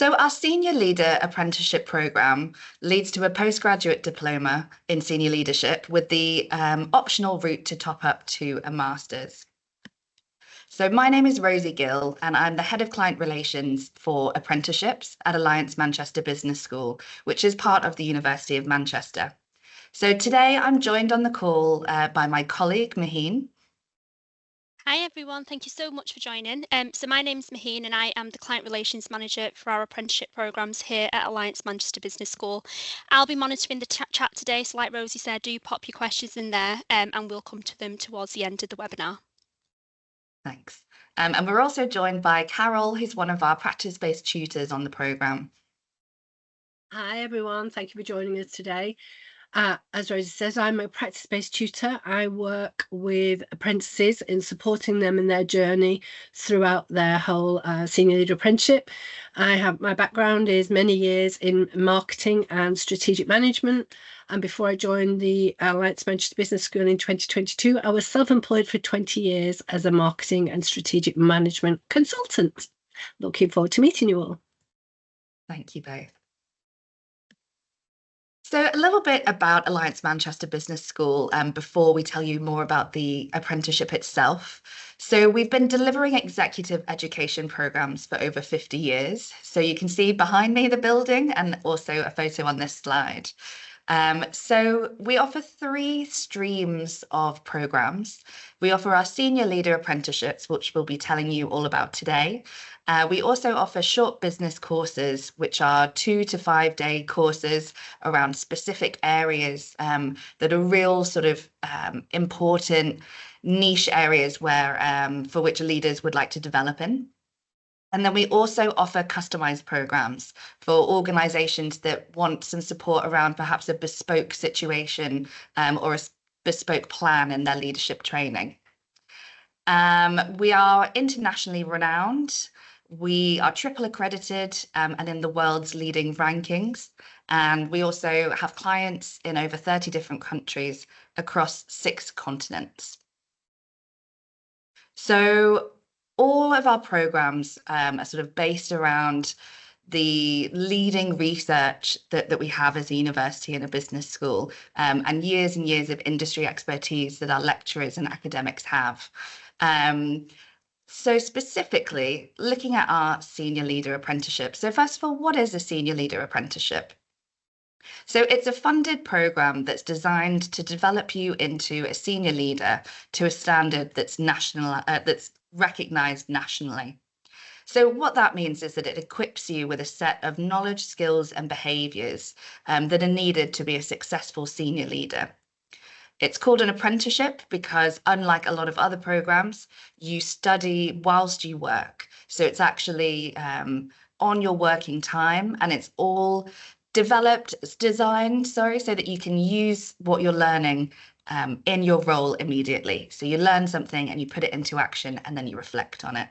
So our Senior Leader Apprenticeship program leads to a Postgraduate Diploma in Senior Leadership with the optional route to top up to a Master's. So my name is Rosie Gill, and I'm the Head of Client Relations for Apprenticeships at Alliance Manchester Business School, which is part of the University of Manchester. So today I'm joined on the call by my colleague, Maheen. Hi everyone, thank you so much for joining. So my name's Maheen and I am the Client Relations Manager for our apprenticeship programmes here at Alliance Manchester Business School. I'll be monitoring the chat today, so like Rosie said, do pop your questions in there and we'll come to them towards the end of the webinar. Thanks. And we're also joined by Carol, who's one of our practice-based tutors on the programme. Hi everyone, thank you for joining us today. As Rosie says, I'm a practice-based tutor. I work with apprentices in supporting them in their journey throughout their whole Senior Leader Apprenticeship. My background is many years in marketing and strategic management. And before I joined the Alliance Manchester Business School in 2022, I was self-employed for 20 years as a marketing and strategic management consultant. Looking forward to meeting you all. Thank you both. So a little bit about Alliance Manchester Business School before we tell you more about the apprenticeship itself. So we've been delivering executive education programs for over 50 years. So you can see behind me the building and also a photo on this slide. So we offer 3 streams of programs. We offer our Senior Leader Apprenticeships, which we'll be telling you all about today. We also offer short business courses, which are 2 to 5 day courses around specific areas that are real sort of important niche areas where for which leaders would like to develop in. And then we also offer customized programs for organizations that want some support around perhaps a bespoke situation or a bespoke plan in their leadership training. We are internationally renowned. We are triple accredited and in the world's leading rankings. And we also have clients in over 30 different countries across 6 continents. So all of our programs are sort of based around the leading research that we have as a university and a business school, and years of industry expertise that our lecturers and academics have. So specifically, looking at our Senior Leader Apprenticeship. So first of all, what is a Senior Leader Apprenticeship? So it's a funded program that's designed to develop you into a senior leader to a standard that's that's recognized nationally. So what that means is that it equips you with a set of knowledge, skills, and behaviors that are needed to be a successful senior leader. It's called an apprenticeship because, unlike a lot of other programs, you study whilst you work. So it's actually on your working time, and it's all designed, so that you can use what you're learning in your role immediately. So you learn something and you put it into action and then you reflect on it.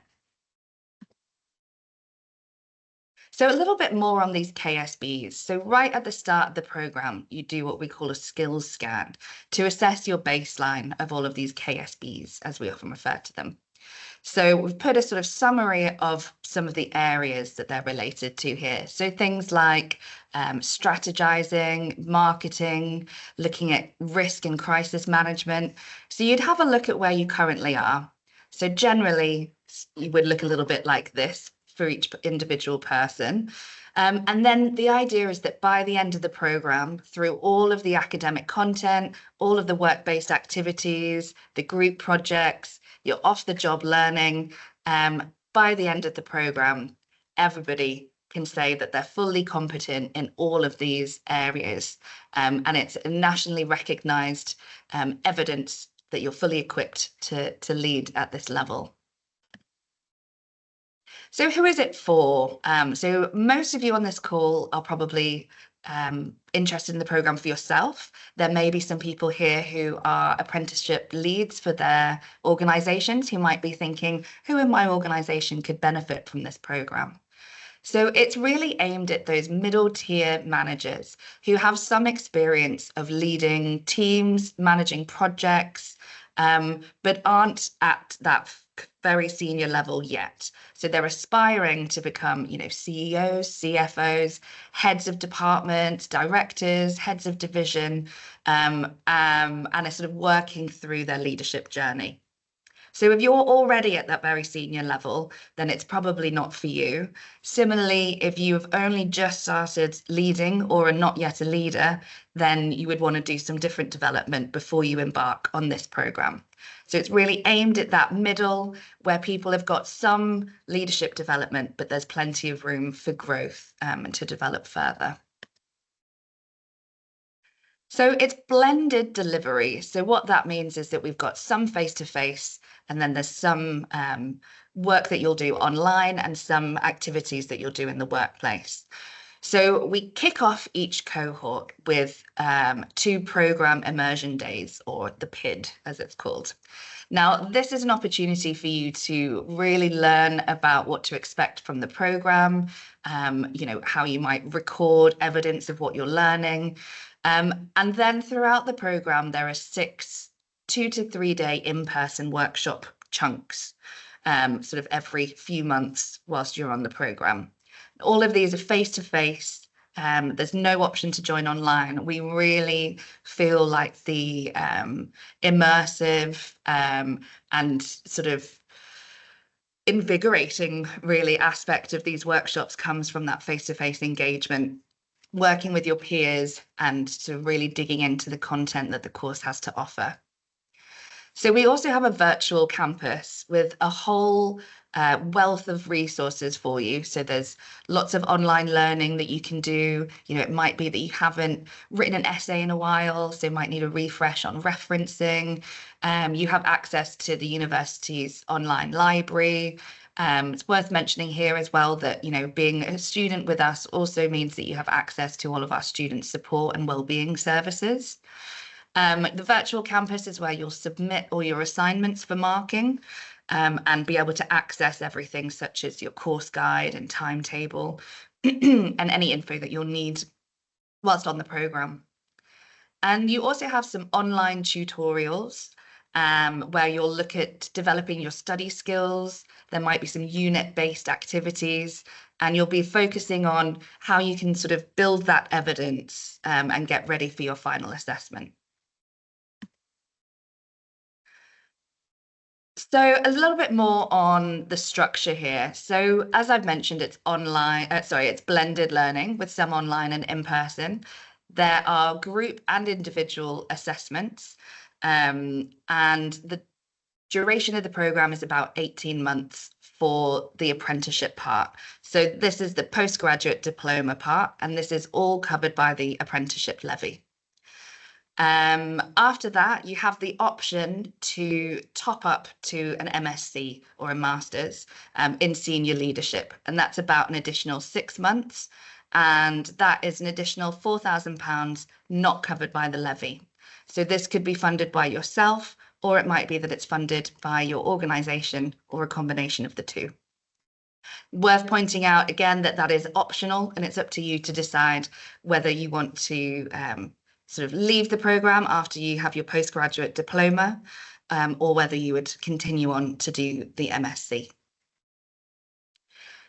So a little bit more on these KSBs. So right at the start of the program, you do what we call a skills scan to assess your baseline of all of these KSBs, as we often refer to them. So we've put a sort of summary of some of the areas that they're related to here. So things like strategizing, marketing, looking at risk and crisis management. So you'd have a look at where you currently are. So generally, you would look a little bit like this for each individual person. And then the idea is that by the end of the program, through all of the academic content, all of the work-based activities, the group projects, your off-the-job learning, by the end of the program, everybody can say that they're fully competent in all of these areas. And it's nationally recognized evidence that you're fully equipped to lead at this level. So who is it for? So most of you on this call are probably interested in the program for yourself. There may be some people here who are apprenticeship leads for their organizations who might be thinking, who in my organization could benefit from this program? So it's really aimed at those middle tier managers who have some experience of leading teams, managing projects, but aren't at that very senior level yet. So they're aspiring to become, CEOs, CFOs, heads of department, directors, heads of division, and are sort of working through their leadership journey. So if you're already at that very senior level, then it's probably not for you. Similarly, if you've only just started leading or are not yet a leader, then you would want to do some different development before you embark on this program. So it's really aimed at that middle where people have got some leadership development, but there's plenty of room for growth and to develop further. So it's blended delivery. So what that means is that we've got some face-to-face, and then there's some work that you'll do online and some activities that you'll do in the workplace. So we kick off each cohort with 2 program immersion days, or the PID, as it's called. Now, this is an opportunity for you to really learn about what to expect from the program, how you might record evidence of what you're learning. And then throughout the program, there are 6 2 to 3 day in-person workshop chunks, sort of every few months whilst you're on the program. All of these are face-to-face. There's no option to join online. We really feel like the immersive and sort of invigorating, really, aspect of these workshops comes from that face-to-face engagement, working with your peers and sort of really digging into the content that the course has to offer. So we also have a virtual campus with a whole wealth of resources for you. So there's lots of online learning that you can do. It might be that you haven't written an essay in a while, so you might need a refresh on referencing. You have access to the university's online library. It's worth mentioning here as well that, being a student with us also means that you have access to all of our student support and wellbeing services. The virtual campus is where you'll submit all your assignments for marking and be able to access everything such as your course guide and timetable and any info that you'll need whilst on the program. And you also have some online tutorials where you'll look at developing your study skills. There might be some unit-based activities, and you'll be focusing on how you can sort of build that evidence and get ready for your final assessment. So a little bit more on the structure here. So as I've mentioned, it's it's blended learning with some online and in person. There are group and individual assessments, and the duration of the program is about 18 months for the apprenticeship part. So this is the postgraduate diploma part, and this is all covered by the apprenticeship levy. After that, you have the option to top up to an MSc or a master's in senior leadership, and that's about an additional 6 months, and that is an additional £4,000 not covered by the levy. So this could be funded by yourself, or it might be that it's funded by your organisation, or a combination of the two. Worth pointing out again that that is optional, and it's up to you to decide whether you want to sort of leave the program after you have your postgraduate diploma, or whether you would continue on to do the MSc.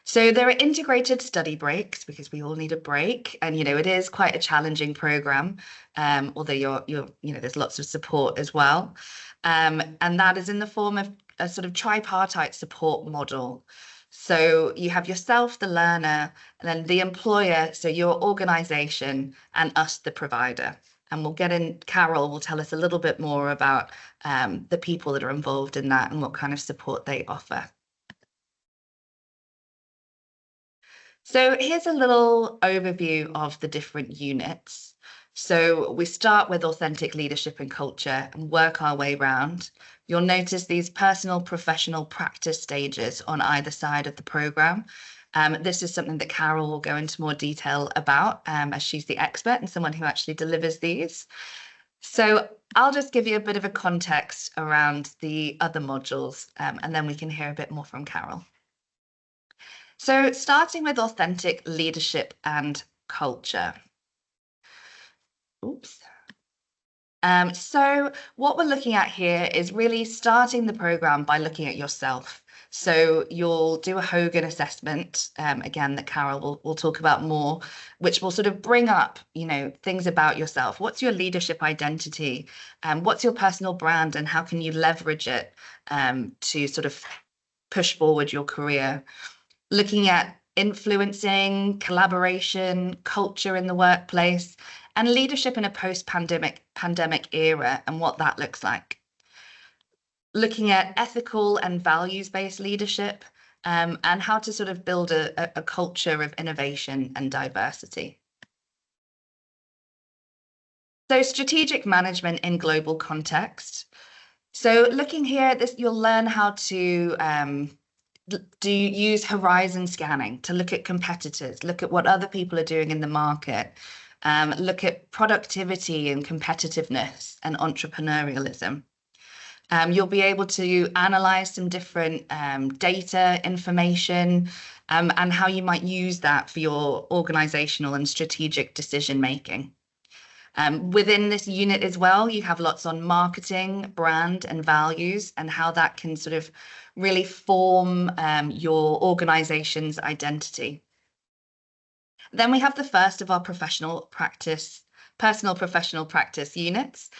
So there are integrated study breaks because we all need a break, and it is quite a challenging program, although there's lots of support as well, and that is in the form of a sort of tripartite support model. So you have yourself, the learner, and then the employer, so your organisation, and us, the provider. And we'll get in, Carol will tell us a little bit more about the people that are involved in that and what kind of support they offer. So here's a little overview of the different units. So we start with authentic leadership and culture and work our way around. You'll notice these personal, professional practice stages on either side of the programme. This is something that Carol will go into more detail about as she's the expert and someone who actually delivers these. So I'll just give you a bit of a context around the other modules and then we can hear a bit more from Carol. So starting with authentic leadership and culture. Oops. So what we're looking at here is really starting the program by looking at yourself. So you'll do a Hogan assessment, again, that Carol will talk about more, which will sort of bring up, things about yourself. What's your leadership identity? What's your personal brand, and how can you leverage it to sort of push forward your career? Looking at influencing, collaboration, culture in the workplace, and leadership in a post-pandemic era and what that looks like. Looking at ethical and values-based leadership, and how to sort of build a culture of innovation and diversity. So strategic management in global context. So looking here at this, you'll learn how to use horizon scanning to look at competitors, look at what other people are doing in the market, look at productivity and competitiveness and entrepreneurialism. You'll be able to analyze some different data, information, and how you might use that for your organizational and strategic decision making. Within this unit as well, you have lots on marketing, brand, and values, and how that can sort of really form your organization's identity. Then we have the first of our personal professional practice units,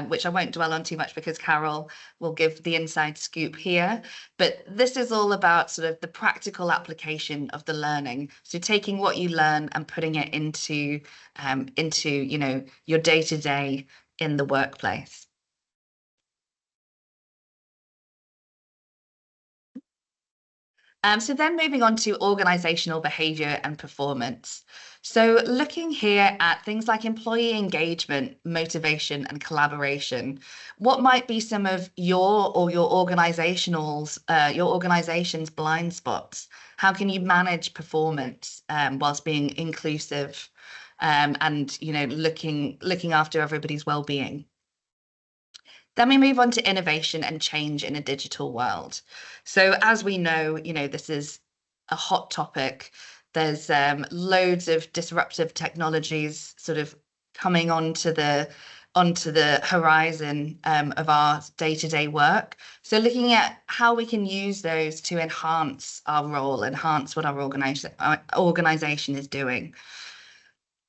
which I won't dwell on too much because Carol will give the inside scoop here. But this is all about sort of the practical application of the learning. So taking what you learn and putting it into your day-to-day in the workplace. So then moving on to organizational behavior and performance. So looking here at things like employee engagement, motivation, and collaboration, what might be some of your organization's blind spots? How can you manage performance whilst being inclusive and looking after everybody's well-being? Then we move on to innovation and change in a digital world. So as we know, this is a hot topic. There's loads of disruptive technologies sort of coming onto the horizon of our day-to-day work. So looking at how we can use those to enhance our role, enhance what our organization is doing.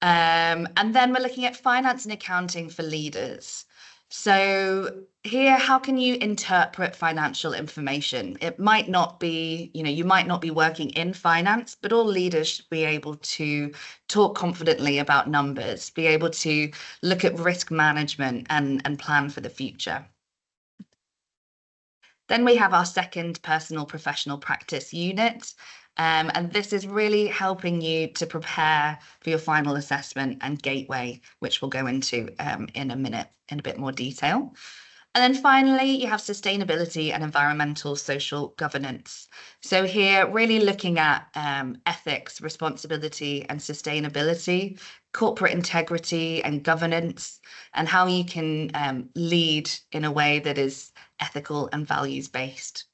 And then we're looking at finance and accounting for leaders. So here, how can you interpret financial information? It might not be, you might not be working in finance, but all leaders should be able to talk confidently about numbers, be able to look at risk management and plan for the future. Then we have our second personal professional practice unit. And this is really helping you to prepare for your final assessment and gateway, which we'll go into in a minute in a bit more detail. And then finally, you have sustainability and environmental social governance. So here, really looking at ethics, responsibility and sustainability, corporate integrity and governance, and how you can lead in a way that is ethical and values-based.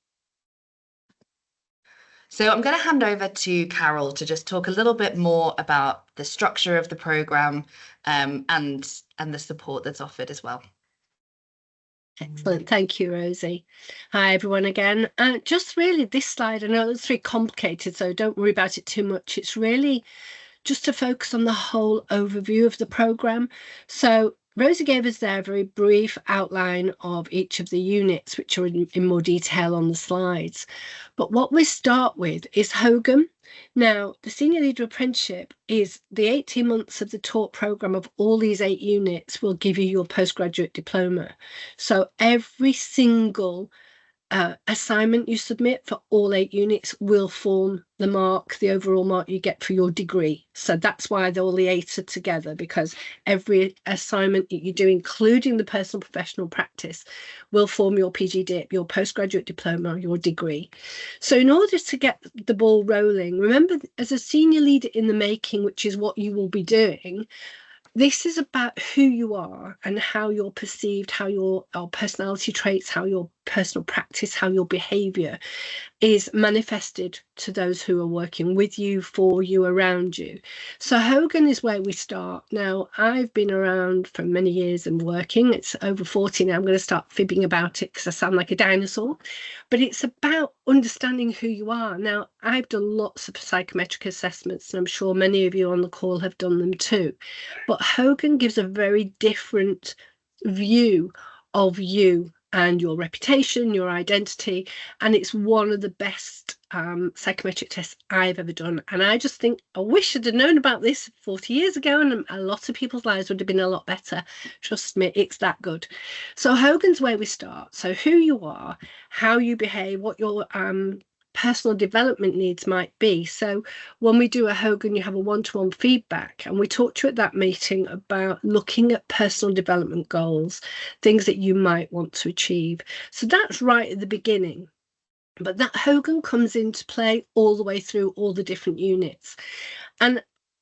So I'm going to hand over to Carol to just talk a little bit more about the structure of the programme and the support that's offered as well. Excellent. Thank you, Rosie. Hi, everyone again. Just really this slide, I know it's very complicated, so don't worry about it too much. It's really just to focus on the whole overview of the programme. So Rosie gave us there a very brief outline of each of the units, which are in more detail on the slides. But what we start with is Hogan. Now, the Senior Leader Apprenticeship is the 18 months of the taught programme of all these 8 units will give you your postgraduate diploma. So every single assignment you submit for all 8 units will form the overall mark you get for your degree. So that's why all the 8 are together, because every assignment that you do, including the personal professional practice, will form your PGDip, your postgraduate diploma, your degree. So in order to get the ball rolling, remember, as a senior leader in the making, which is what you will be doing, this is about who you are and how you're perceived, how your personality traits, how your personal practice, how your behaviour is manifested to those who are working with you, for you, around you. So Hogan is where we start. Now, I've been around for many years and working. It's over 40 now. I'm going to start fibbing about it because I sound like a dinosaur. But it's about understanding who you are. Now, I've done lots of psychometric assessments, and I'm sure many of you on the call have done them too. But Hogan gives a very different view of you and your reputation, your identity, and it's one of the best psychometric tests I've ever done. And I just think I wish I'd have known about this 40 years ago, and a lot of people's lives would have been a lot better. Trust me, it's that good. So Hogan's where we start. So who you are, how you behave, what your personal development needs might be. So when we do a Hogan, you have a one-to-one feedback, and we talk to you at that meeting about looking at personal development goals, things that you might want to achieve. So that's right at the beginning. But that Hogan comes into play all the way through all the different units. And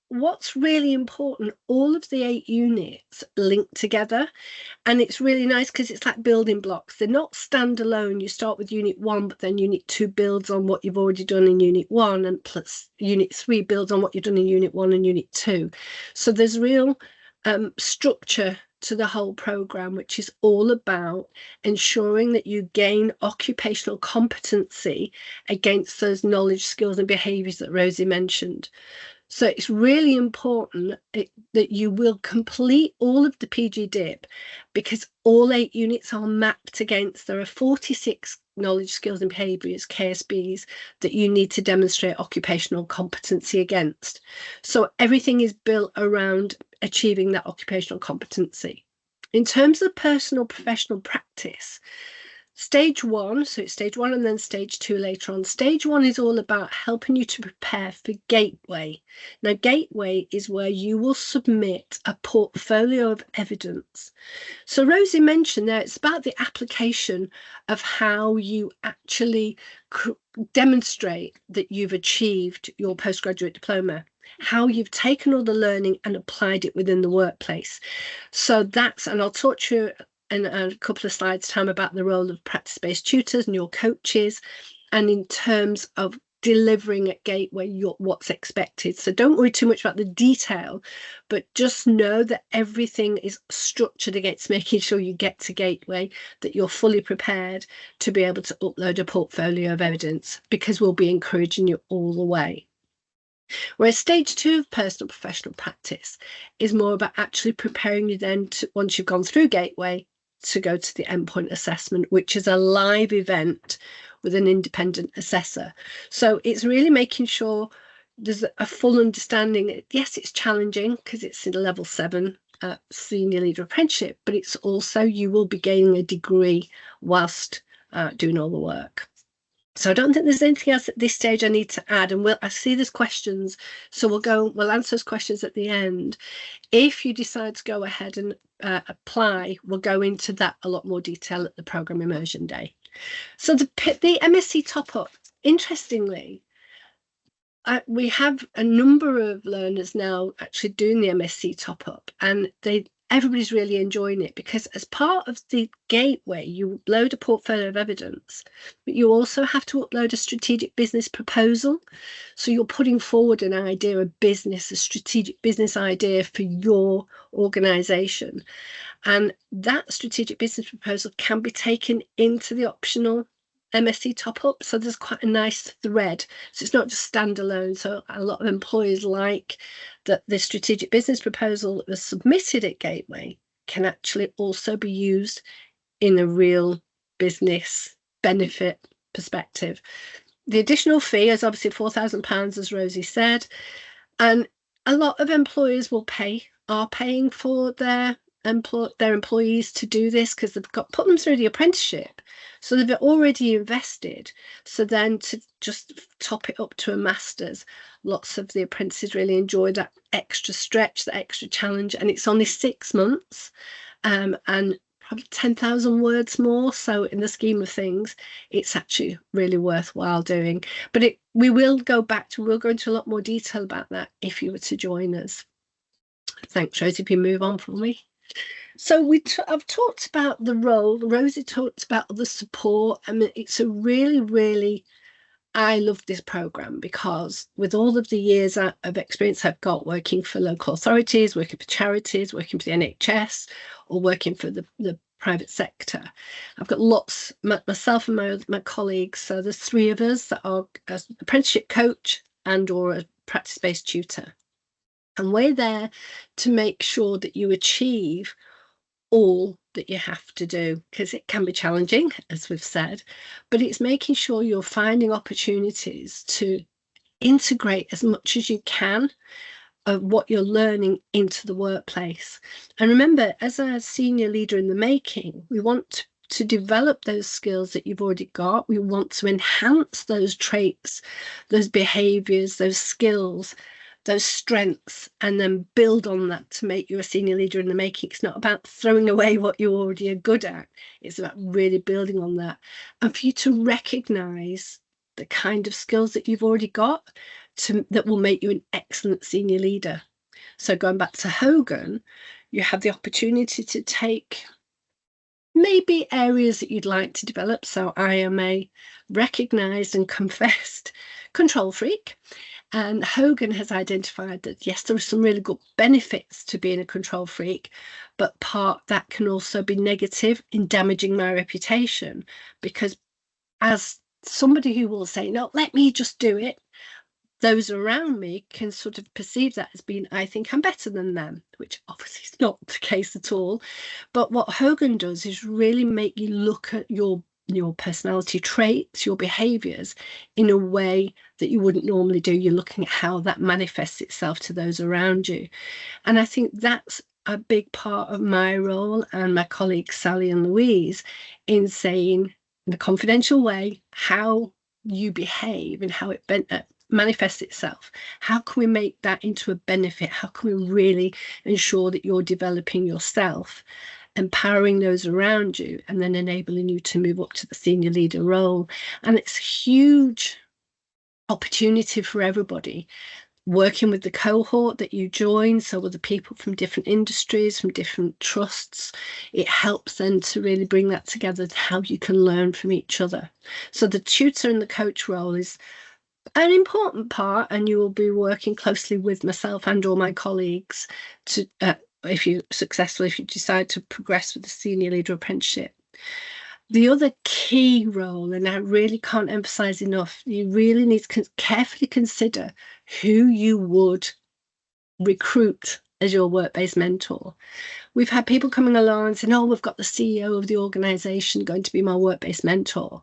what's really important, all of the 8 units link together, and it's really nice because it's like building blocks. They're not standalone. You start with unit 1, but then unit 2 builds on what you've already done in unit 1, and plus unit 3 builds on what you've done in unit 1 and unit 2. So there's real structure to the whole program, which is all about ensuring that you gain occupational competency against those knowledge, skills and behaviours that Rosie mentioned. So it's really important that you will complete all of the PGDip, because all 8 units are mapped against, there are 46 knowledge, skills and behaviours, KSBs, that you need to demonstrate occupational competency against. So everything is built around achieving that occupational competency. In terms of personal professional practice, stage 1, so it's stage 1 and then stage 2 later on. Stage 1 is all about helping you to prepare for Gateway. Now, Gateway is where you will submit a portfolio of evidence. So Rosie mentioned there, it's about the application of how you actually demonstrate that you've achieved your postgraduate diploma, how you've taken all the learning and applied it within the workplace. So that's, and I'll talk to you in a couple of slides time about the role of practice-based tutors and your coaches, and in terms of delivering at Gateway what's expected. So don't worry too much about the detail, but just know that everything is structured against making sure you get to Gateway, that you're fully prepared to be able to upload a portfolio of evidence, because we'll be encouraging you all the way. Whereas stage 2 of personal professional practice is more about actually preparing you then to, once you've gone through Gateway, to go to the endpoint assessment, which is a live event with an independent assessor. So it's really making sure there's a full understanding. Yes, it's challenging because it's in level 7 Senior Leader Apprenticeship, but it's also, you will be gaining a degree whilst doing all the work. So I don't think there's anything else at this stage I need to add, and I see there's questions, so we'll answer those questions at the end. If you decide to go ahead and apply, we'll go into that a lot more detail at the Programme Immersion Day. So the MSc top-up, interestingly, we have a number of learners now actually doing the MSc top-up, and everybody's really enjoying it, because as part of the Gateway, you upload a portfolio of evidence, but you also have to upload a strategic business proposal. So you're putting forward an idea, a strategic business idea for your organisation. And that strategic business proposal can be taken into the optional MSc top-up, so there's quite a nice thread, so it's not just standalone. So a lot of employers like that the strategic business proposal that was submitted at Gateway can actually also be used in a real business benefit perspective. The additional fee is obviously £4,000, as Rosie said, and a lot of employers are paying for their employees to do this, because they've put them through the apprenticeship, so they've already invested. So then to just top it up to a master's, lots of the apprentices really enjoy that extra stretch, that extra challenge, and it's only 6 months and probably 10,000 words more. So in the scheme of things, it's actually really worthwhile doing. But we'll go into a lot more detail about that if you were to join us. Thanks, Rosie, if you move on for me. So I've talked about the role. Rosie talked about the support. I mean, it's a really, I love this program because with all of the years of experience I've got working for local authorities, working for charities, working for the NHS, or working for the private sector, I've got lots, myself and my colleagues, so there's 3 of us that are an apprenticeship coach and or a practice-based tutor. And we're there to make sure that you achieve all that you have to do, because it can be challenging, as we've said, but it's making sure you're finding opportunities to integrate as much as you can of what you're learning into the workplace. And remember, as a senior leader in the making, we want to develop those skills that you've already got. We want to enhance those traits, those behaviors, those skills, those strengths, and then build on that to make you a senior leader in the making. It's not about throwing away what you already are good at. It's about really building on that. And for you to recognize the kind of skills that you've already got that will make you an excellent senior leader. So going back to Hogan, you have the opportunity to take maybe areas that you'd like to develop. So I am a recognized and confessed control freak. And Hogan has identified that, yes, there are some really good benefits to being a control freak, but part that can also be negative in damaging my reputation, because as somebody who will say, no, let me just do it, those around me can sort of perceive that as being, I think I'm better than them, which obviously is not the case at all. But what Hogan does is really make you look at your personality traits, your behaviors in a way that you wouldn't normally do. You're looking at how that manifests itself to those around you. And I think that's a big part of my role and my colleagues Sally and Louise in saying in a confidential way how you behave and how it manifests itself. How can we make that into a benefit? How can we really ensure that you're developing yourself, empowering those around you, and then enabling you to move up to the senior leader role? And it's a huge opportunity for everybody. Working with the cohort that you join, so with the people from different industries, from different trusts, it helps then to really bring that together, how you can learn from each other. So the tutor and the coach role is an important part, and you will be working closely with myself and all my colleagues to if you're successful, if you decide to progress with the Senior Leader Apprenticeship. The other key role, and I really can't emphasize enough, you really need to carefully consider who you would recruit as your work-based mentor. We've had people coming along and saying, oh, we've got the CEO of the organization going to be my work-based mentor.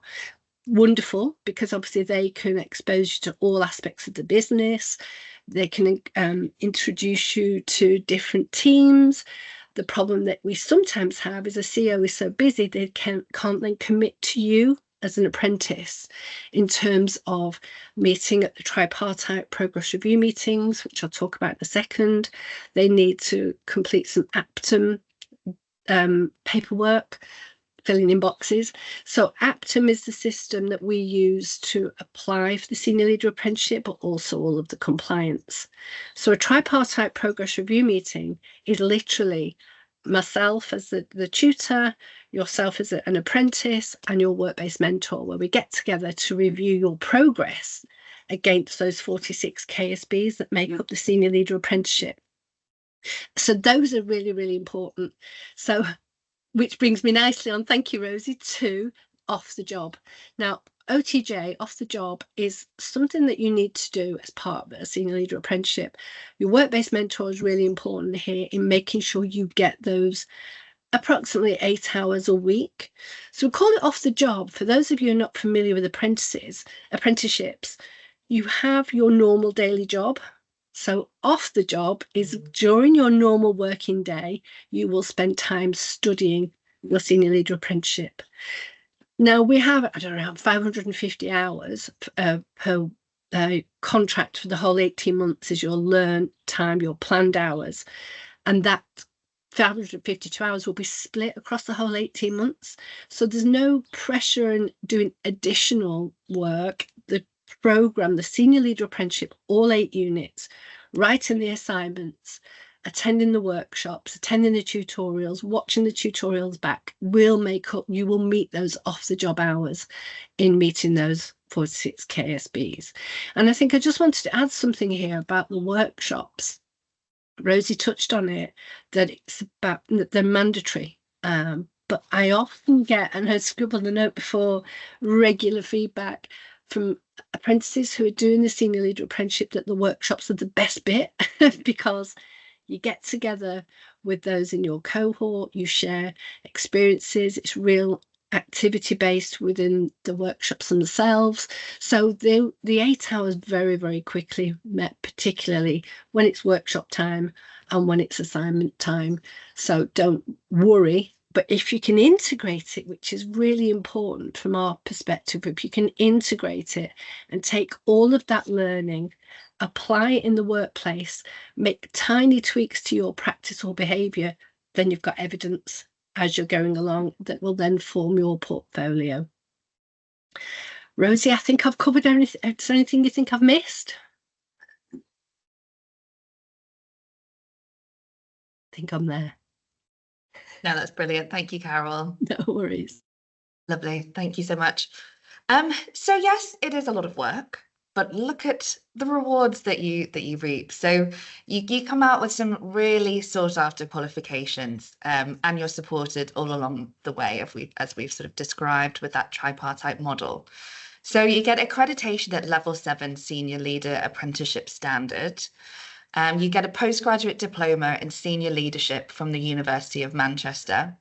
Wonderful, because obviously they can expose you to all aspects of the business. They can introduce you to different teams. The problem that we sometimes have is a CEO is so busy they can't then commit to you as an apprentice in terms of meeting at the tripartite progress review meetings, which I'll talk about in a second. They need to complete some Aptum paperwork, filling in boxes. So Aptum is the system that we use to apply for the Senior Leader Apprenticeship, but also all of the compliance. So a tripartite progress review meeting is literally myself as the tutor, yourself as an apprentice, and your work-based mentor, where we get together to review your progress against those 46 KSBs that make up the Senior Leader Apprenticeship. So those are really, really important. So which brings me nicely on, thank you, Rosie, to off the job. Now, OTJ, off the job, is something that you need to do as part of a Senior Leader Apprenticeship. Your work-based mentor is really important here in making sure you get those approximately 8 hours a week. So we call it off the job. For those of you who are not familiar with apprenticeships, you have your normal daily job. So off the job is during your normal working day, you will spend time studying your Senior Leader Apprenticeship. Now we have, I don't know, 550 hours per contract for the whole 18 months is your learn time, your planned hours. And that 552 hours will be split across the whole 18 months. So there's no pressure in doing additional work. The program, the Senior Leader Apprenticeship, all 8 units, writing the assignments attending the workshops, attending the tutorials, watching the tutorials back will make up, you will meet those off-the-job hours in meeting those 46 KSBs. And I think I just wanted to add something here about the workshops. Rosie touched on it, that it's about, they're mandatory. But I often get, and I scribbled a note before, regular feedback from apprentices who are doing the Senior Leader Apprenticeship that the workshops are the best bit because you get together with those in your cohort, you share experiences, it's real activity based within the workshops themselves. So the 8 hours very, very quickly met, particularly when it's workshop time and when it's assignment time. So don't worry. But if you can integrate it, which is really important from our perspective, if you can integrate it and take all of that learning, apply it in the workplace, make tiny tweaks to your practice or behaviour, then you've got evidence as you're going along that will then form your portfolio. Rosie, I think I've covered everything. Is there anything you think I've missed? I think I'm there. No, that's brilliant. Thank you, Carol. No worries. Lovely. Thank you so much. So yes, it is a lot of work, but look at the rewards that you reap. So you come out with some really sought after qualifications, and you're supported all along the way, as we've sort of described with that tripartite model. So you get accreditation at level 7 Senior Leader Apprenticeship standard. You get a postgraduate diploma in senior leadership from the University of Manchester,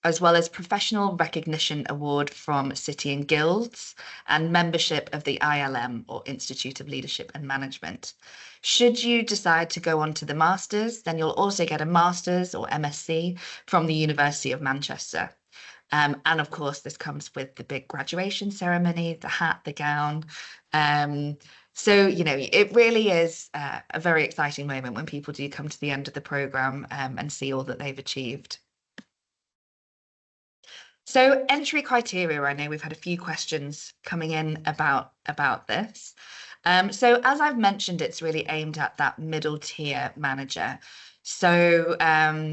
as well as professional recognition award from City and Guilds and membership of the ILM, or Institute of Leadership and Management. Should you decide to go on to the Masters, then you'll also get a Masters or MSc from the University of Manchester. And of course, this comes with the big graduation ceremony, the hat, the gown. So, you know, it really is a very exciting moment when people do come to the end of the programme and see all that they've achieved. So entry criteria, I know we've had a few questions coming in about this. So as I've mentioned, it's really aimed at that middle tier manager. So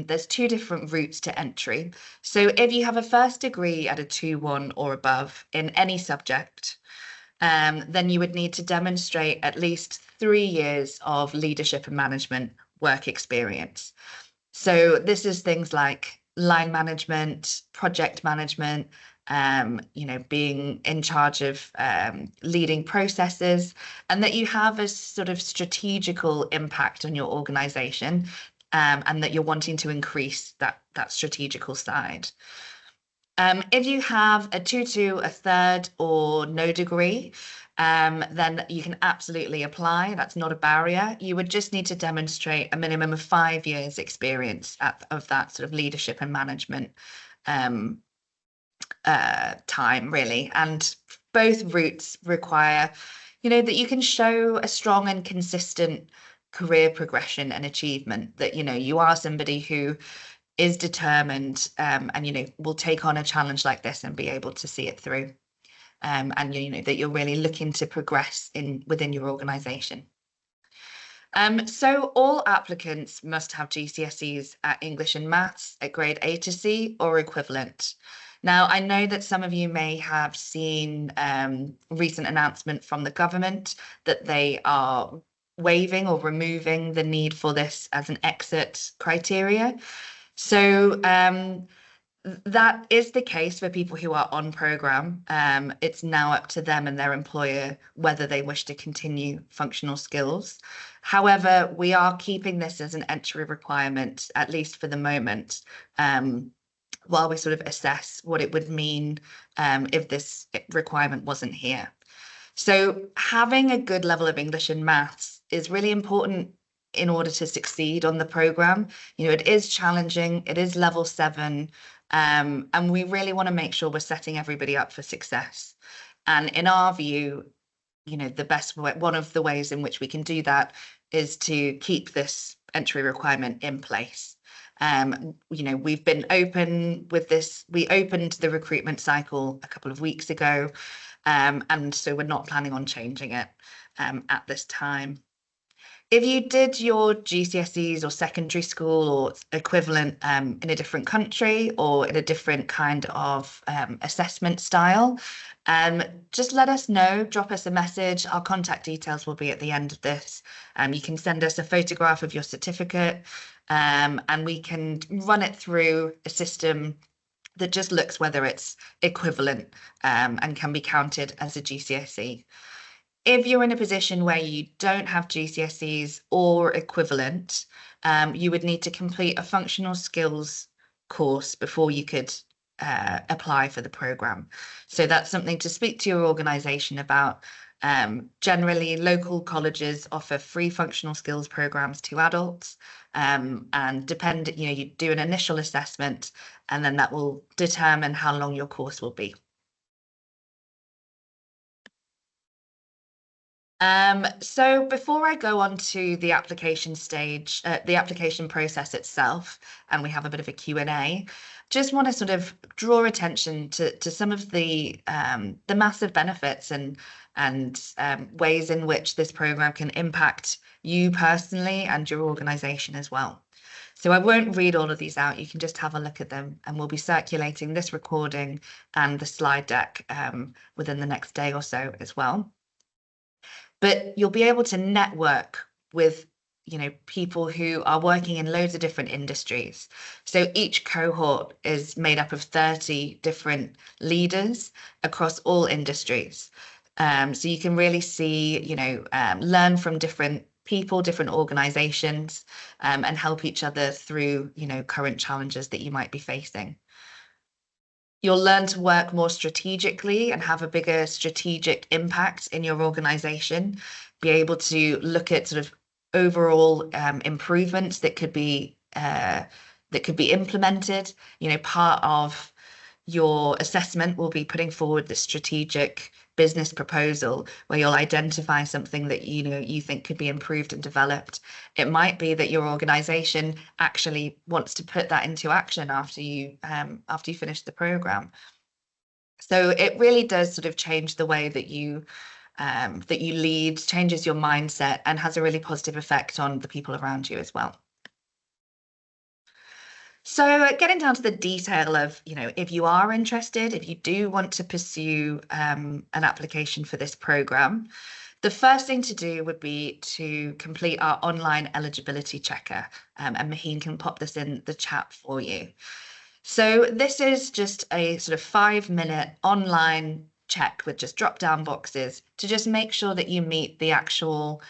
there's 2 different routes to entry. So if you have a first degree at a 2-1 or above in any subject, then you would need to demonstrate at least 3 years of leadership and management work experience. So this is things like line management, project management, you know, being in charge of leading processes, and that you have a sort of strategical impact on your organization, and that you're wanting to increase that strategical side. If you have a 2-2, a third, or no degree, then you can absolutely apply. That's not a barrier. You would just need to demonstrate a minimum of 5 years experience of that sort of leadership and management time, really. And both routes require, you know, that you can show a strong and consistent career progression and achievement, that, you know, you are somebody who is determined and, you know, will take on a challenge like this and be able to see it through. And, you know, that you're really looking to progress within your organisation. So all applicants must have GCSEs at English and Maths at grade A to C or equivalent. Now, I know that some of you may have seen recent announcement from the government that they are waiving or removing the need for this as an exit criteria. So that is the case for people who are on programme. It's now up to them and their employer whether they wish to continue functional skills. However, we are keeping this as an entry requirement, at least for the moment, while we sort of assess what it would mean if this requirement wasn't here. So having a good level of English and Maths is really important in order to succeed on the programme. You know, it is challenging, it is level 7, and we really want to make sure we're setting everybody up for success. And in our view, you know, the best way, one of the ways in which we can do that is to keep this entry requirement in place. You know, we've been open with this. We opened the recruitment cycle a couple of weeks ago, and so we're not planning on changing it at this time. If you did your GCSEs or secondary school or equivalent in a different country or in a different kind of assessment style, just let us know, drop us a message. Our contact details will be at the end of this. You can send us a photograph of your certificate, and we can run it through a system that just looks whether it's equivalent and can be counted as a GCSE. If you're in a position where you don't have GCSEs or equivalent, you would need to complete a functional skills course before you could apply for the programme. So that's something to speak to your organisation about. Generally, local colleges offer free functional skills programmes to adults, and you do an initial assessment, and then that will determine how long your course will be. So before I go on to the application stage, the application process itself, and we have a bit of a Q&A, just want to sort of draw attention to some of the massive benefits and ways in which this program can impact you personally and your organisation as well. So I won't read all of these out. You can just have a look at them, and we'll be circulating this recording and the slide deck within the next day or so as well. But you'll be able to network with, people who are working in loads of different industries. So each cohort is made up of 30 different leaders across all industries. So you can really see, learn from different people, different organizations, and help each other through, current challenges that you might be facing. You'll learn to work more strategically and have a bigger strategic impact in your organization, be able to look at sort of overall improvements that could be implemented. Part of your assessment will be putting forward the strategic business proposal where you'll identify something that you think could be improved and developed. It might be that your organization actually wants to put that into action after you finish the program. So it really does sort of change the way that you lead, changes your mindset, and has a really positive effect on the people around you as well. So getting down to the detail of, if you are interested, if you do want to pursue an application for this program, the first thing to do would be to complete our online eligibility checker, and Maheen can pop this in the chat for you. So this is just a sort of 5-minute online check with just drop-down boxes to just make sure that you meet the actual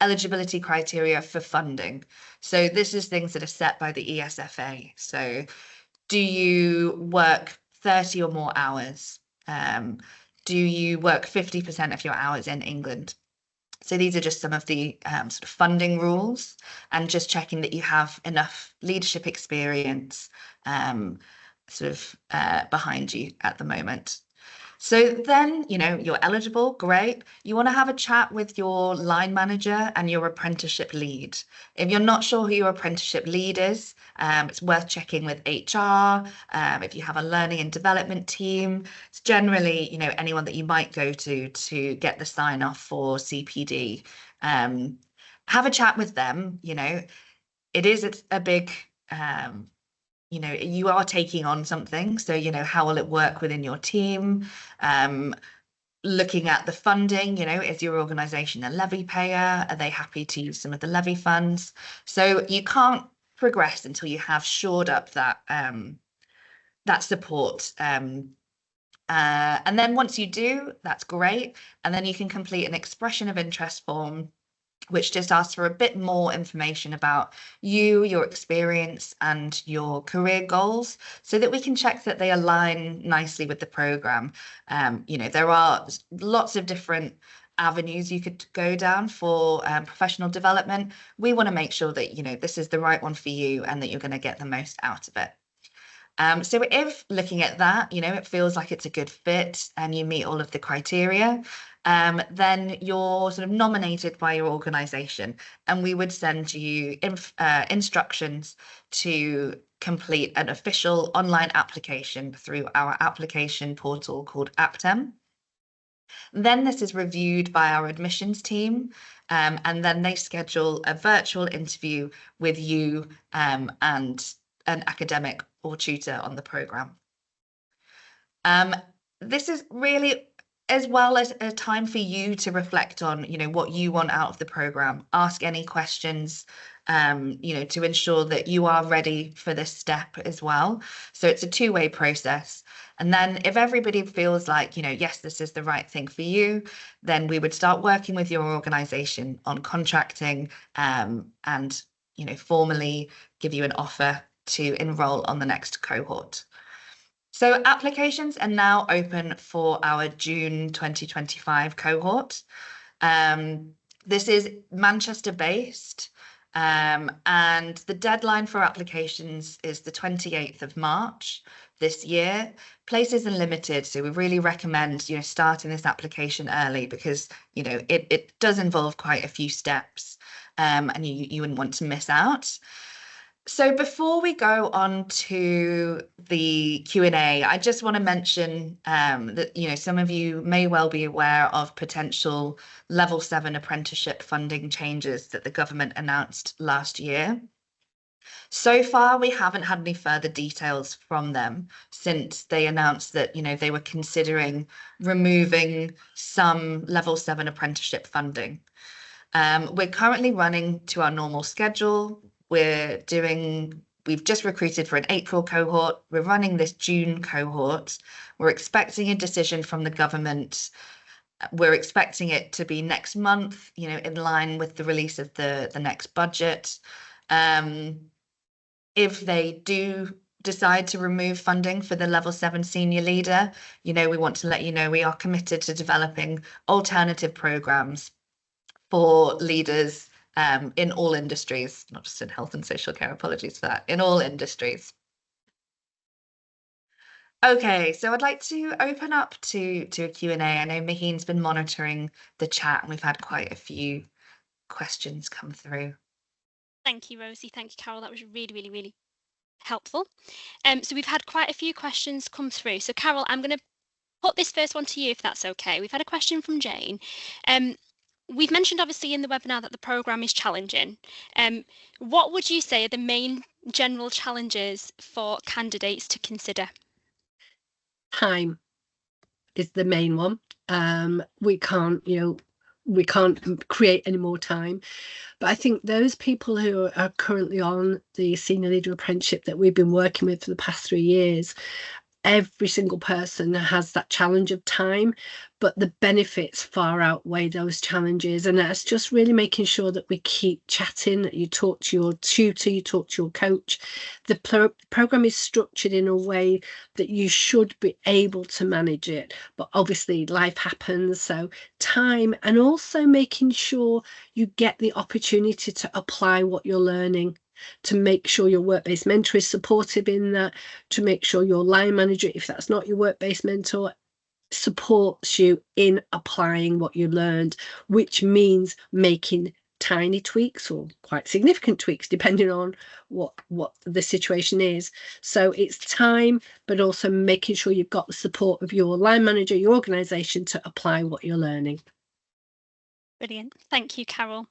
eligibility criteria for funding. So this is things that are set by the ESFA. So do you work 30 or more hours? Do you work 50% of your hours in England? So these are just some of the sort of funding rules, and just checking that you have enough leadership experience behind you at the moment. So then, you're eligible, great. You want to have a chat with your line manager and your apprenticeship lead. If you're not sure who your apprenticeship lead is, it's worth checking with HR. If you have a learning and development team, it's generally, anyone that you might go to get the sign off for CPD. Have a chat with them. It is a big, you are taking on something. So, how will it work within your team? Looking at the funding, is your organisation a levy payer? Are they happy to use some of the levy funds? So you can't progress until you have shored up that support. And then once you do, that's great. And then you can complete an expression of interest form, which just asks for a bit more information about you, your experience, and your career goals, so that we can check that they align nicely with the program. There are lots of different avenues you could go down for professional development. We want to make sure that, this is the right one for you and that you're going to get the most out of it. So if looking at that, it feels like it's a good fit and you meet all of the criteria, then you're sort of nominated by your organisation, and we would send you instructions to complete an official online application through our application portal called Aptem. Then this is reviewed by our admissions team, and then they schedule a virtual interview with you and an academic or tutor on the programme. This is really as well as a time for you to reflect on, what you want out of the programme, ask any questions, to ensure that you are ready for this step as well. So it's a two-way process. And then if everybody feels like, yes, this is the right thing for you, then we would start working with your organisation on contracting and, formally give you an offer to enrol on the next cohort. So applications are now open for our June 2025 cohort. This is Manchester-based, and the deadline for applications is the 28th of March this year. Places are limited, so we really recommend starting this application early because it does involve quite a few steps, and you wouldn't want to miss out. So before we go on to the Q&A, I just want to mention that some of you may well be aware of potential Level 7 apprenticeship funding changes that the government announced last year. So far, we haven't had any further details from them since they announced that they were considering removing some Level 7 apprenticeship funding. We're currently running to our normal schedule. We've just recruited for an April cohort. We're running this June cohort. We're expecting a decision from the government. We're expecting it to be next month, in line with the release of the next budget. If they do decide to remove funding for the Level 7 Senior Leader, we want to let you know we are committed to developing alternative programs for leaders in all industries, not just in health and social care, apologies for that, in all industries. Okay, so I'd like to open up to a Q&A. I know Maheen's been monitoring the chat and we've had quite a few questions come through. Thank you, Rosie. Thank you, Carol. That was really, really, really helpful. So we've had quite a few questions come through. So Carol, I'm going to put this first one to you if that's okay. We've had a question from Jane. We've mentioned obviously in the webinar that the programme is challenging. What would you say are the main general challenges for candidates to consider? Time is the main one. We can't create any more time. But I think those people who are currently on the Senior Leader Apprenticeship that we've been working with for the past 3 years, every single person has that challenge of time, but the benefits far outweigh those challenges. And that's just really making sure that we keep chatting, that you talk to your tutor, you talk to your coach. The programme is structured in a way that you should be able to manage it. But obviously life happens, so time, and also making sure you get the opportunity to apply what you're learning, to make sure your work-based mentor is supportive in that, to make sure your line manager, if that's not your work-based mentor, supports you in applying what you learned, which means making tiny tweaks or quite significant tweaks depending on what the situation is. So it's time, but also making sure you've got the support of your line manager, your organisation, to apply what you're learning. Brilliant. Thank you, Carol.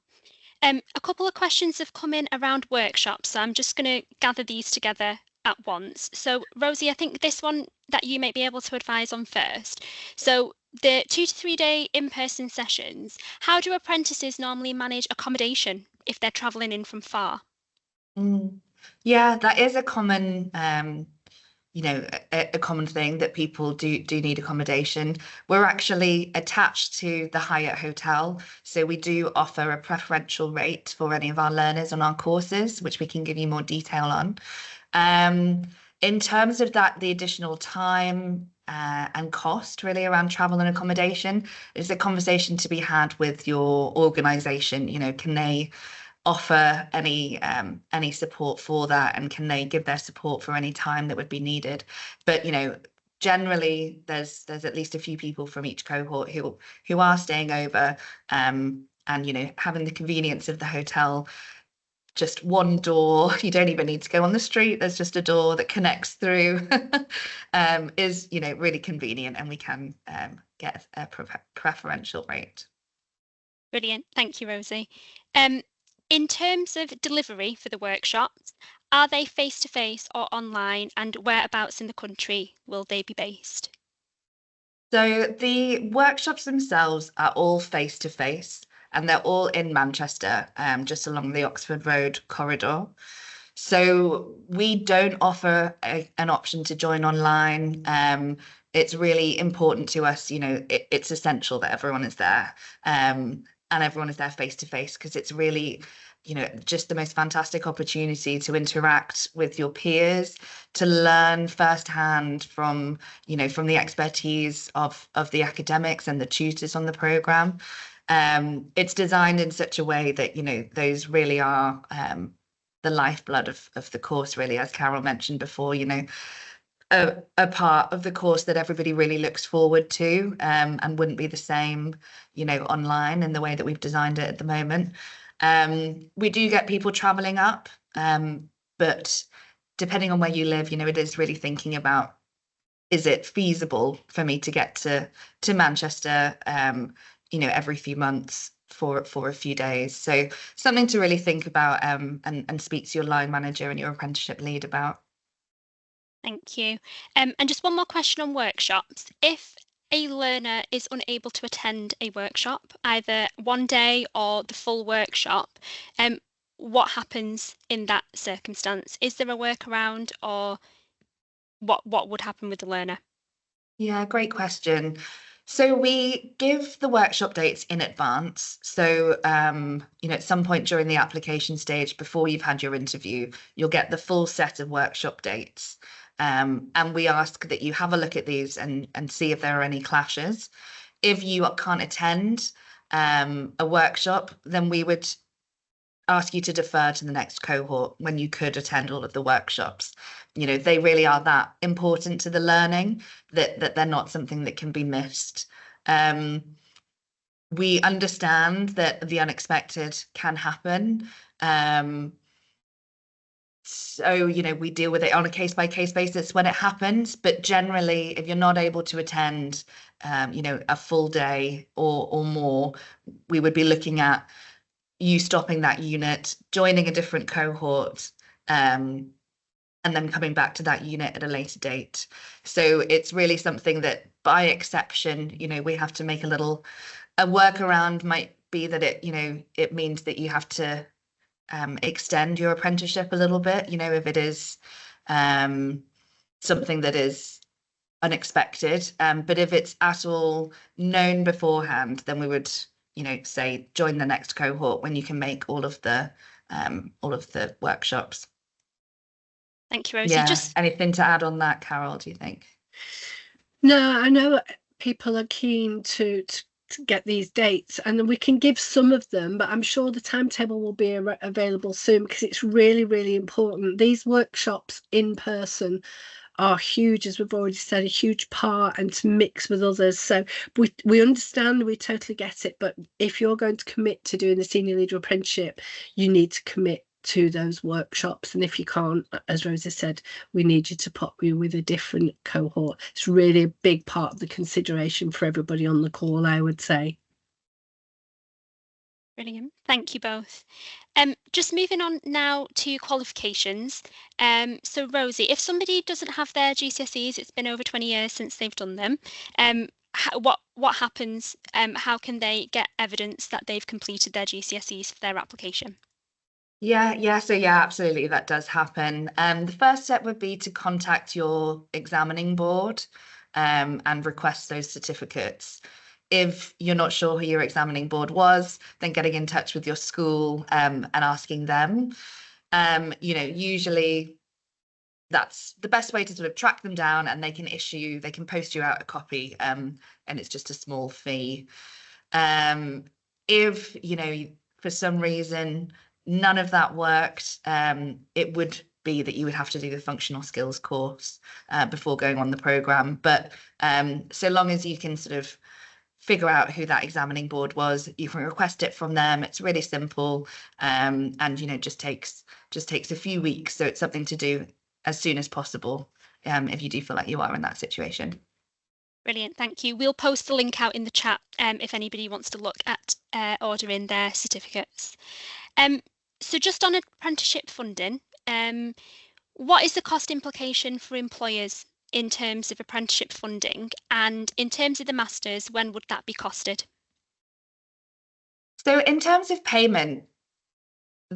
A couple of questions have come in around workshops, so I'm just going to gather these together at once. So Rosie, I think this one that you might be able to advise on first. So the 2 to 3 day in-person sessions, how do apprentices normally manage accommodation if they're travelling in from far? Yeah, that is a common a common thing that people do need accommodation. We're actually attached to the Hyatt Hotel, so we do offer a preferential rate for any of our learners on our courses, which we can give you more detail on. In terms of that, the additional time and cost really around travel and accommodation is a conversation to be had with your organisation. Can they offer any support for that, and can they give their support for any time that would be needed? But generally there's at least a few people from each cohort who are staying over, and having the convenience of the hotel, just one door, you don't even need to go on the street, there's just a door that connects through, is really convenient, and we can get a preferential rate. Brilliant. Thank you, Rosie. In terms of delivery for the workshops, are they face-to-face or online, and whereabouts in the country will they be based? So the workshops themselves are all face-to-face, and they're all in Manchester, just along the Oxford Road corridor. So we don't offer an option to join online. It's really important to us, it's essential that everyone is there, and everyone is there face to face, because it's really, just the most fantastic opportunity to interact with your peers, to learn firsthand from the expertise of the academics and the tutors on the programme. It's designed in such a way that, those really are the lifeblood of the course, really, as Carol mentioned before, a part of the course that everybody really looks forward to, and wouldn't be the same, online in the way that we've designed it at the moment. We do get people traveling up, but depending on where you live, it is really thinking about, is it feasible for me to get to Manchester, every few months for a few days? So something to really think about, and speak to your line manager and your apprenticeship lead about. Thank you. And just one more question on workshops. If a learner is unable to attend a workshop, either one day or the full workshop, what happens in that circumstance? Is there a workaround, or what would happen with the learner? Yeah, great question. So we give the workshop dates in advance. So, at some point during the application stage, before you've had your interview, you'll get the full set of workshop dates. And we ask that you have a look at these and see if there are any clashes. If you can't attend a workshop, then we would ask you to defer to the next cohort when you could attend all of the workshops. They really are that important to the learning that they're not something that can be missed. We understand that the unexpected can happen. So, we deal with it on a case-by-case basis when it happens, but generally, if you're not able to attend, a full day or more, we would be looking at you stopping that unit, joining a different cohort, and then coming back to that unit at a later date. So it's really something that, by exception, we have to make a workaround. Might be that it means that you have to extend your apprenticeship a little bit, if it is something that is unexpected. But if it's at all known beforehand, then we would say join the next cohort when you can make all of the workshops. Thank you, Rosie. Yeah. Anything to add on that, Carol, do you think? No, I know people are keen to get these dates, and we can give some of them, but I'm sure the timetable will be available soon, because it's really, really important. These workshops in person are huge, as we've already said, a huge part, and to mix with others. So we understand, we totally get it, but if you're going to commit to doing the Senior Leader Apprenticeship, you need to commit to those workshops. And if you can't, as Rosie said, we need you to put you with a different cohort. It's really a big part of the consideration for everybody on the call, I would say. Brilliant. Thank you both. Just moving on now to qualifications. So Rosie, if somebody doesn't have their GCSEs, it's been over 20 years since they've done them, what happens? How can they get evidence that they've completed their GCSEs for their application? So absolutely, that does happen. The first step would be to contact your examining board, and request those certificates. If you're not sure who your examining board was, then getting in touch with your school, and asking them. Usually that's the best way to sort of track them down, and they can post you out a copy, and it's just a small fee. If for some reason none of that worked, it would be that you would have to do the functional skills course before going on the programme. But so long as you can sort of figure out who that examining board was, you can request it from them. It's really simple, and just takes a few weeks. So it's something to do as soon as possible, if you do feel like you are in that situation. Brilliant, thank you. We'll post the link out in the chat if anybody wants to look at ordering their certificates. So just on apprenticeship funding, what is the cost implication for employers in terms of apprenticeship funding, and in terms of the masters, when would that be costed? So in terms of payment,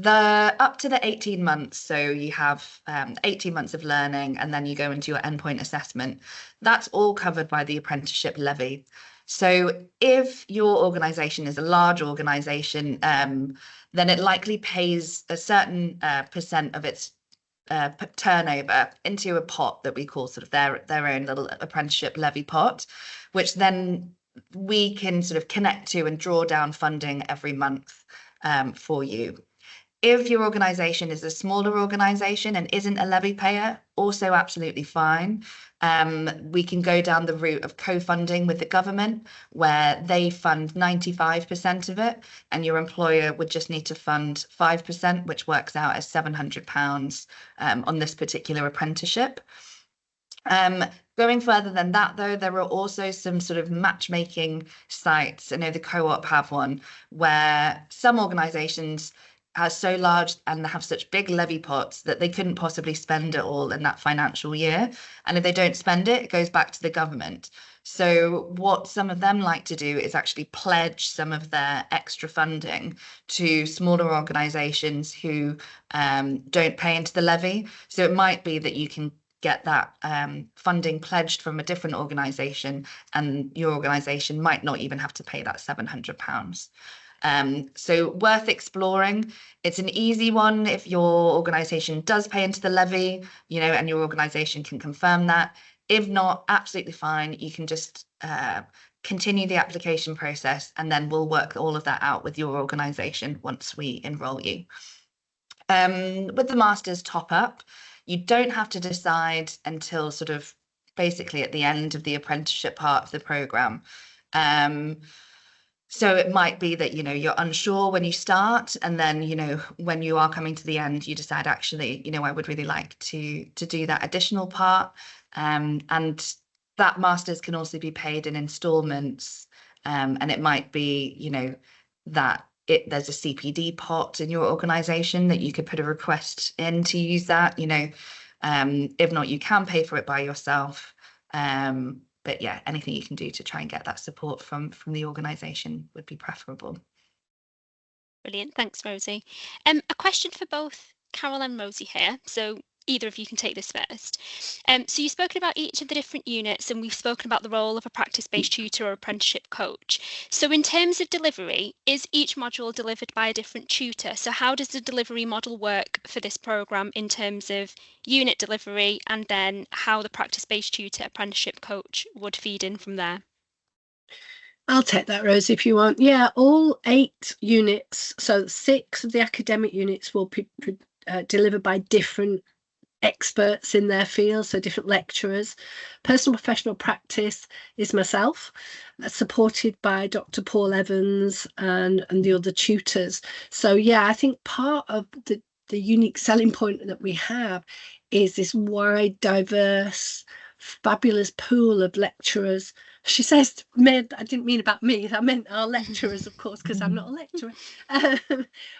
up to the 18 months, so you have 18 months of learning and then you go into your endpoint assessment, that's all covered by the apprenticeship levy. So if your organisation is a large organisation, then it likely pays a certain percent of its turnover into a pot that we call sort of their own little apprenticeship levy pot, which then we can sort of connect to and draw down funding every month for you. If your organisation is a smaller organisation and isn't a levy payer, also absolutely fine. We can go down the route of co-funding with the government, where they fund 95% of it, and your employer would just need to fund 5%, which works out as £700 on this particular apprenticeship. Going further than that, though, there are also some sort of matchmaking sites. I know the Co-op have one, where some organisations are so large and have such big levy pots that they couldn't possibly spend it all in that financial year. And if they don't spend it, it goes back to the government. So what some of them like to do is actually pledge some of their extra funding to smaller organisations who don't pay into the levy. So it might be that you can get that funding pledged from a different organisation, and your organisation might not even have to pay that £700. So worth exploring. It's an easy one if your organisation does pay into the levy, and your organisation can confirm that. If not, absolutely fine. You can just continue the application process, and then we'll work all of that out with your organisation once we enrol you. With the Masters top up, you don't have to decide until sort of basically at the end of the apprenticeship part of the programme. So it might be that, you're unsure when you start, and then, when you are coming to the end, you decide, actually, I would really like to do that additional part. And that Masters can also be paid in instalments. And it might be, that there's a CPD pot in your organisation that you could put a request in to use that, if not, you can pay for it by yourself. But yeah, anything you can do to try and get that support from the organisation would be preferable. Brilliant, thanks, Rosie. A question for both Carol and Rosie here. So either of you can take this first. So you've spoken about each of the different units, and we've spoken about the role of a practice-based tutor or apprenticeship coach. So in terms of delivery, is each module delivered by a different tutor? So how does the delivery model work for this programme in terms of unit delivery, and then how the practice-based tutor apprenticeship coach would feed in from there? I'll take that, Rose, if you want. Yeah, all 8 units, so 6 of the academic units will be delivered by different experts in their field, so different lecturers. Personal professional practice is myself, supported by Dr. Paul Evans and the other tutors. So yeah, I think part of the unique selling point that we have is this wide, diverse, fabulous pool of lecturers. She says, I didn't mean about me, I meant our lecturers, of course, because I'm not a lecturer.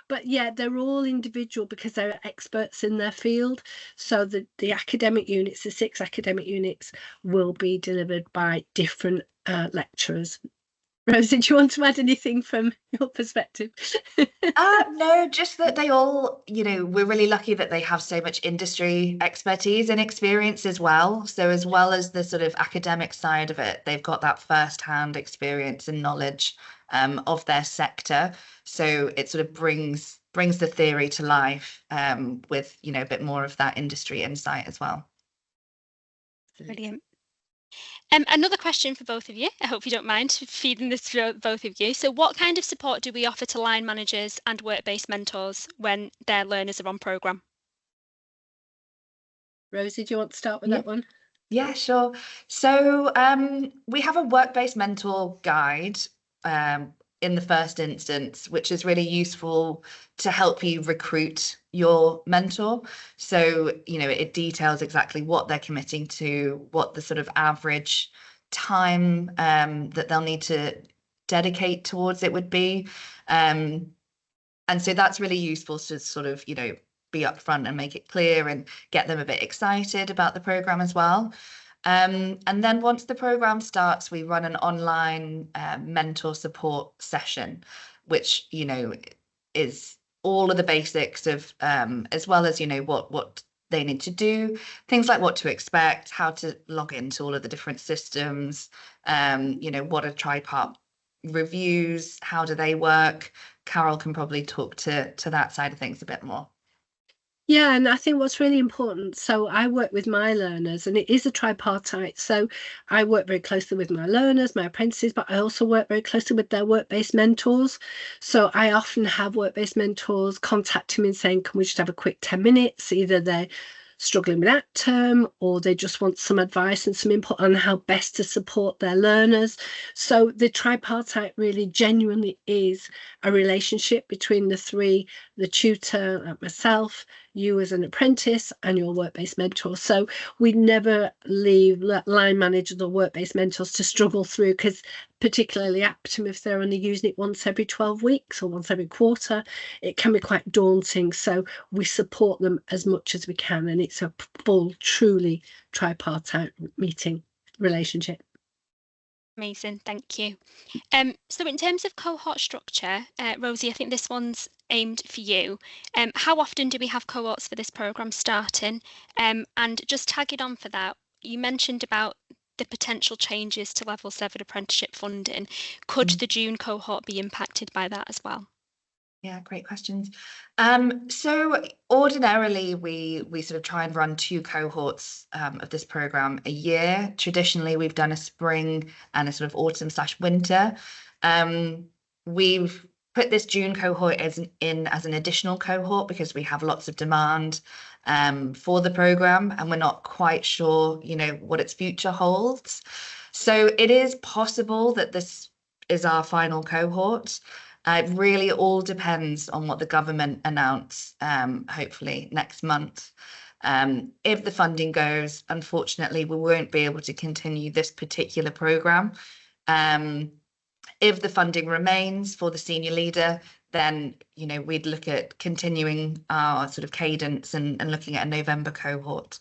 But yeah, they're all individual because they're experts in their field. So the academic units, the 6 academic units, will be delivered by different lecturers. Rosie, do you want to add anything from your perspective? No, just that they all, we're really lucky that they have so much industry expertise and experience as well. So as well as the sort of academic side of it, they've got that first-hand experience and knowledge of their sector. So it sort of brings the theory to life with, a bit more of that industry insight as well. Brilliant. Another question for both of you. I hope you don't mind feeding this to both of you. So what kind of support do we offer to line managers and work-based mentors when their learners are on programme? Rosie, do you want to start with that one? Yeah, sure. So we have a work-based mentor guide in the first instance, which is really useful to help you recruit your mentor. So, it details exactly what they're committing to, what the sort of average time that they'll need to dedicate towards it would be. And so that's really useful to sort of, be upfront and make it clear and get them a bit excited about the program as well. And then once the program starts, we run an online mentor support session, which, is all of the basics of, as well as, what they need to do, things like what to expect, how to log into all of the different systems, what are tripart reviews, how do they work. Carol can probably talk to that side of things a bit more. Yeah, and I think what's really important, so I work with my learners, and it is a tripartite. So I work very closely with my learners, my apprentices, but I also work very closely with their work-based mentors. So I often have work-based mentors contacting me and saying, can we just have a quick 10 minutes? Either they're struggling with that term, or they just want some advice and some input on how best to support their learners. So the tripartite really genuinely is a relationship between the three, the tutor, like myself, you as an apprentice, and your work-based mentor. So we never leave line managers or work-based mentors to struggle through, because particularly Aptum, if they're only using it once every 12 weeks or once every quarter, it can be quite daunting. So we support them as much as we can, and it's a full, truly tripartite meeting relationship. Amazing, thank you. So in terms of cohort structure, Rosie, I think this one's aimed for you. How often do we have cohorts for this programme starting? And just tagging on for that, you mentioned about the potential changes to level 7 apprenticeship funding. Could the June cohort be impacted by that as well? Yeah, great questions. So ordinarily we sort of try and run 2 cohorts of this program a year. Traditionally, we've done a spring and a sort of autumn/winter. We've put this June cohort in as an additional cohort because we have lots of demand for the program, and we're not quite sure, what its future holds. So it is possible that this is our final cohort. It really all depends on what the government announce, hopefully next month. If the funding goes, unfortunately, we won't be able to continue this particular programme. If the funding remains for the senior leader, then, we'd look at continuing our sort of cadence and looking at a November cohort.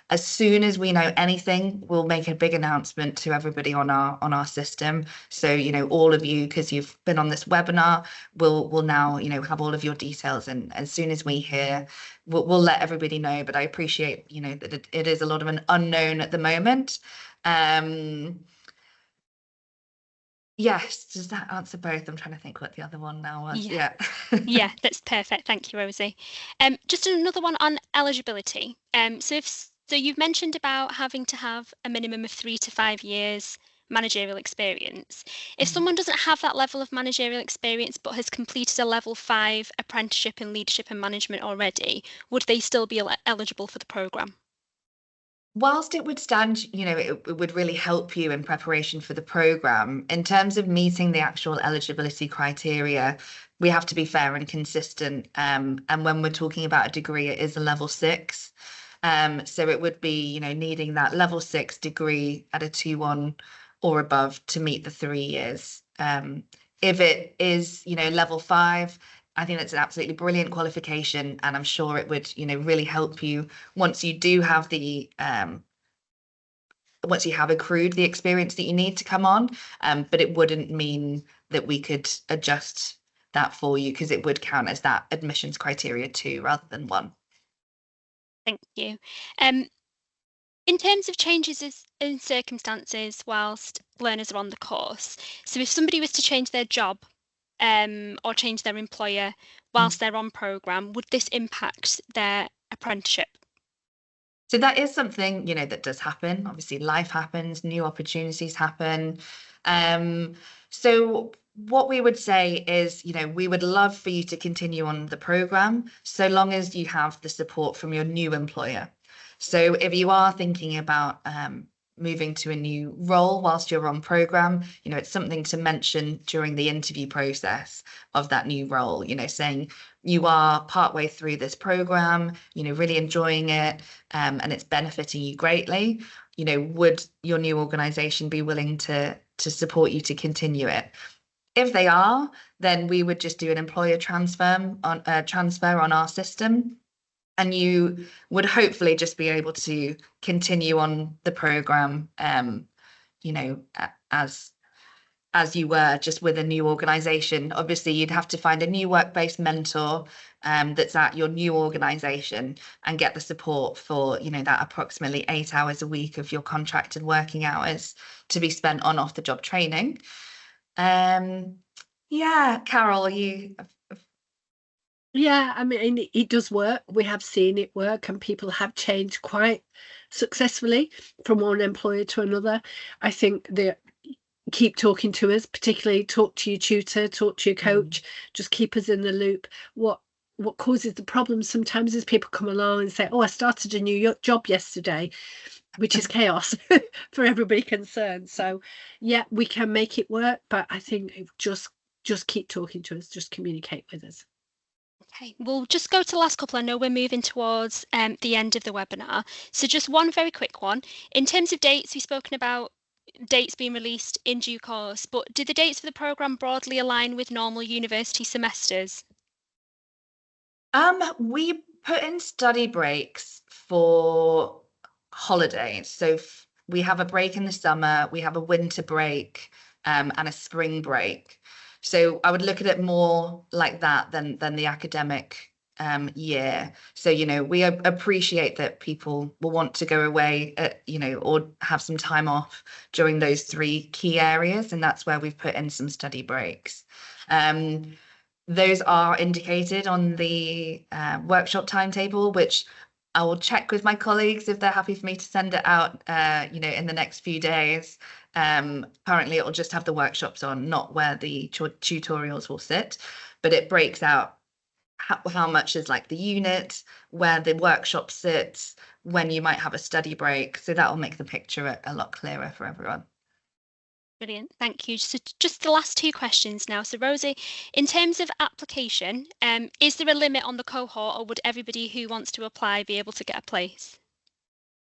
As soon as we know anything, we'll make a big announcement to everybody on our system. So, all of you, because you've been on this webinar, will now, have all of your details. And as soon as we hear, we'll let everybody know. But I appreciate, that it is a lot of an unknown at the moment. Yes, does that answer both? I'm trying to think what the other one now was. Yeah. Yeah, that's perfect. Thank you, Rosie. Just another one on eligibility. So you've mentioned about having to have a minimum of 3 to 5 years managerial experience. If someone doesn't have that level of managerial experience but has completed a level 5 apprenticeship in leadership and management already, would they still be eligible for the programme? Whilst it would stand, it would really help you in preparation for the programme, in terms of meeting the actual eligibility criteria, we have to be fair and consistent. And when we're talking about a degree, it is a level 6. So it would be, needing that level 6 degree at a 2-1 or above to meet the 3 years. If it is, level 5, I think that's an absolutely brilliant qualification, and I'm sure it would, really help you once you do have the once you have accrued the experience that you need to come on. But it wouldn't mean that we could adjust that for you, because it would count as that admissions criteria 2 rather than 1. Thank you. In terms of changes in circumstances whilst learners are on the course, so if somebody was to change their job or change their employer whilst they're on programme, would this impact their apprenticeship? So that is something, that does happen. Obviously, life happens, new opportunities happen. So what we would say is, we would love for you to continue on the programme so long as you have the support from your new employer. So if you are thinking about moving to a new role whilst you're on programme, it's something to mention during the interview process of that new role, saying, you are partway through this program, really enjoying it, and it's benefiting you greatly, would your new organization be willing to support you to continue it? If they are, then we would just do an employer transfer on our system, and you would hopefully just be able to continue on the program, as you were, just with a new organization. Obviously, you'd have to find a new work-based mentor that's at your new organization and get the support for, that approximately 8 hours a week of your contracted working hours to be spent on off-the-job training. Yeah, Carol, Yeah, I mean, it does work. We have seen it work, and people have changed quite successfully from one employer to another. I think they keep talking to us, particularly talk to your tutor, talk to your coach, just keep us in the loop. What causes the problem sometimes is people come along and say, oh, I started a new job yesterday, which is chaos for everybody concerned. So yeah, we can make it work, but I think just keep talking to us, just communicate with us. Okay, we'll just go to the last couple. I know we're moving towards the end of the webinar. So just one very quick one. In terms of dates, we've spoken about dates being released in due course, but do the dates for the programme broadly align with normal university semesters? We put in study breaks for holidays. So we have a break in the summer, we have a winter break, and a spring break. So I would look at it more like that than the academic year. So, we appreciate that people will want to go away, or have some time off during those 3 key areas. And that's where we've put in some study breaks. Those are indicated on the workshop timetable, which I will check with my colleagues if they're happy for me to send it out, in the next few days. Currently, it will just have the workshops on, not where the tutorials will sit, but it breaks out how much is like the unit, where the workshop sits, when you might have a study break. So that will make the picture a lot clearer for everyone. Brilliant, thank you. So just the last 2 questions now. So Rosie, in terms of application, is there a limit on the cohort, or would everybody who wants to apply be able to get a place?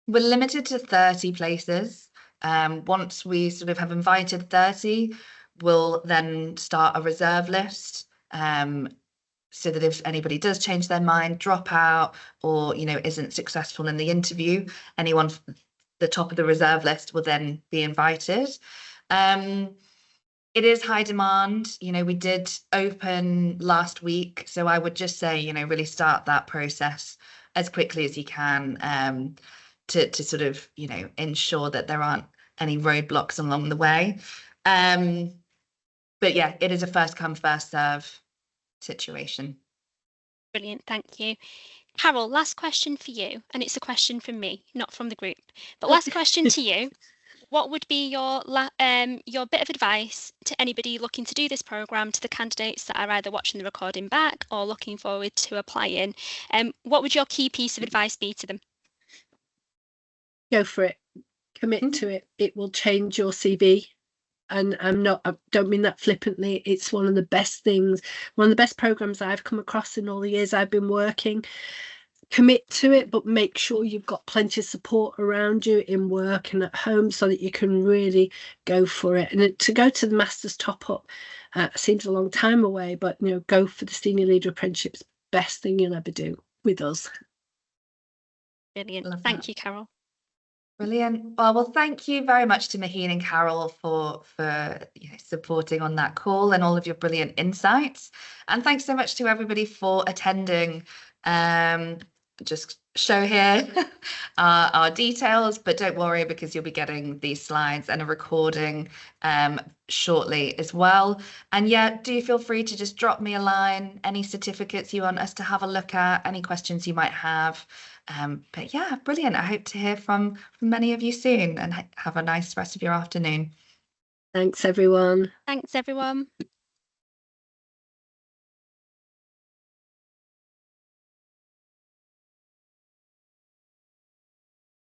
We're limited to 30 places. Once we sort of have invited 30, we'll then start a reserve list, so that if anybody does change their mind, drop out, or isn't successful in the interview, anyone at the top of the reserve list will then be invited. It is high demand. We did open last week, so I would just say, really start that process as quickly as you can, to sort of, ensure that there aren't any roadblocks along the way. But yeah, it is a first come, first serve situation. Brilliant, thank you. Carol, last question for you, and it's a question from me, not from the group, but last question to you. What would be your bit of advice to anybody looking to do this programme, to the candidates that are either watching the recording back or looking forward to applying? What would your key piece of advice be to them? Go for it. Commit to it. It will change your CV. And I don't mean that flippantly. It's one of the best things, one of the best programmes I've come across in all the years I've been working. Commit to it, but make sure you've got plenty of support around you in work and at home, so that you can really go for it. And to go to the Masters top up seems a long time away, but go for the Senior Leader Apprenticeship's best thing you'll ever do with us. Brilliant. Thank you, Carol. Brilliant. Well, thank you very much to Maheen and Carol for supporting on that call and all of your brilliant insights. And thanks so much to everybody for attending. Just show here our details, but don't worry, because you'll be getting these slides and a recording shortly as well. And yeah, do feel free to just drop me a line, any certificates you want us to have a look at, any questions you might have. But yeah, brilliant. I hope to hear from many of you soon, and have a nice rest of your afternoon. Thanks, everyone. Thanks, everyone.